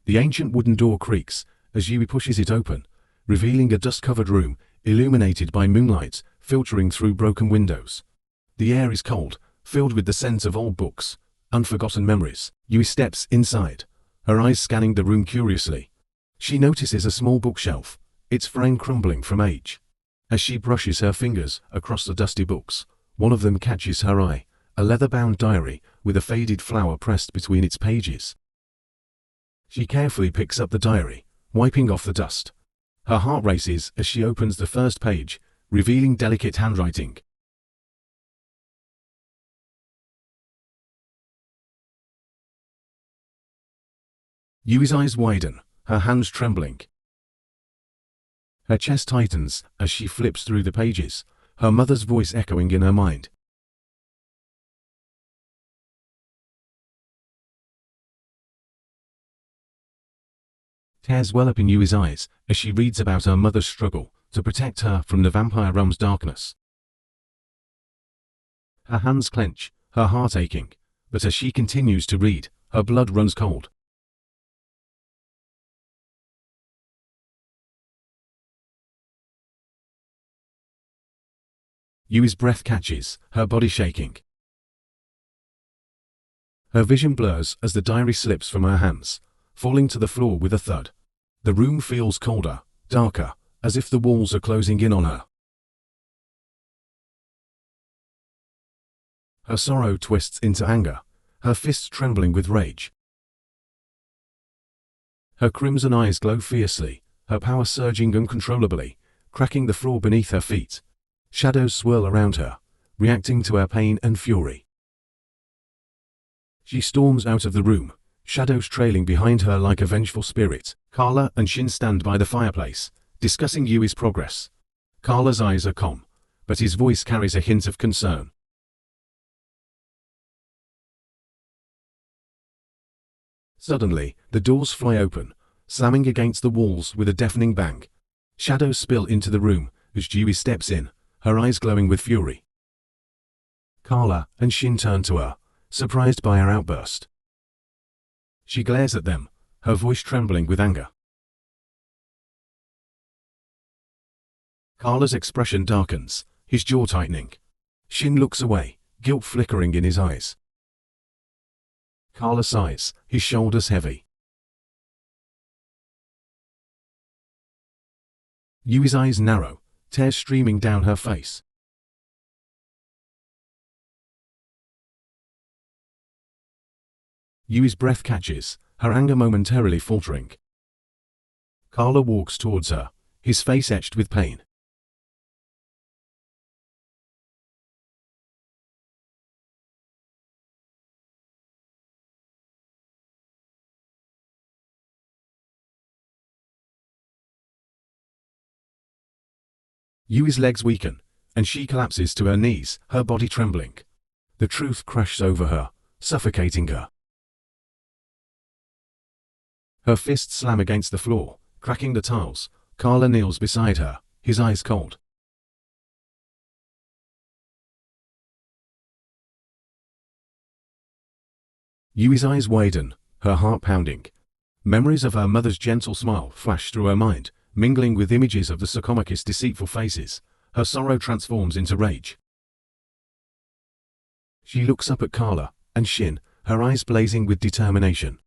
The ancient wooden door creaks as Yui pushes it open, revealing a dust-covered room, illuminated by moonlight, filtering through broken windows. The air is cold, filled with the scent of old books, unforgotten memories. Yui steps inside, her eyes scanning the room curiously. She notices a small bookshelf, its frame crumbling from age. As she brushes her fingers across the dusty books, one of them catches her eye, a leather-bound diary with a faded flower pressed between its pages. She carefully picks up the diary, wiping off the dust. Her heart races as she opens the first page, revealing delicate handwriting. Yui's eyes widen, her hands trembling. Her chest tightens as she flips through the pages, her mother's voice echoing in her mind. Tears well up in Yui's eyes as she reads about her mother's struggle to protect her from the vampire realm's darkness. Her hands clench, her heart aching, but as she continues to read, her blood runs cold. Yui's breath catches, her body shaking. Her vision blurs as the diary slips from her hands, falling to the floor with a thud. The room feels colder, darker, as if the walls are closing in on her. Her sorrow twists into anger, her fists trembling with rage. Her crimson eyes glow fiercely, her power surging uncontrollably, cracking the floor beneath her feet. Shadows swirl around her, reacting to her pain and fury. She storms out of the room, shadows trailing behind her like a vengeful spirit. Carla and Shin stand by the fireplace, discussing Yui's progress. Carla's eyes are calm, but his voice carries a hint of concern. Suddenly, the doors fly open, slamming against the walls with a deafening bang. Shadows spill into the room as Yui steps in, her eyes glowing with fury. Carla and Shin turn to her, surprised by her outburst. She glares at them, her voice trembling with anger. Carla's expression darkens, his jaw tightening. Shin looks away, guilt flickering in his eyes. Carla sighs, his shoulders heavy. Yui's eyes narrow, tears streaming down her face. Yui's breath catches, her anger momentarily faltering. Carla walks towards her, his face etched with pain. Yui's legs weaken, and she collapses to her knees, her body trembling. The truth crashes over her, suffocating her. Her fists slam against the floor, cracking the tiles. Carla kneels beside her, his eyes cold. Yui's eyes widen, her heart pounding. Memories of her mother's gentle smile flash through her mind, mingling with images of the Sakamakis' deceitful faces. Her sorrow transforms into rage. She looks up at Carla and Shin, her eyes blazing with determination.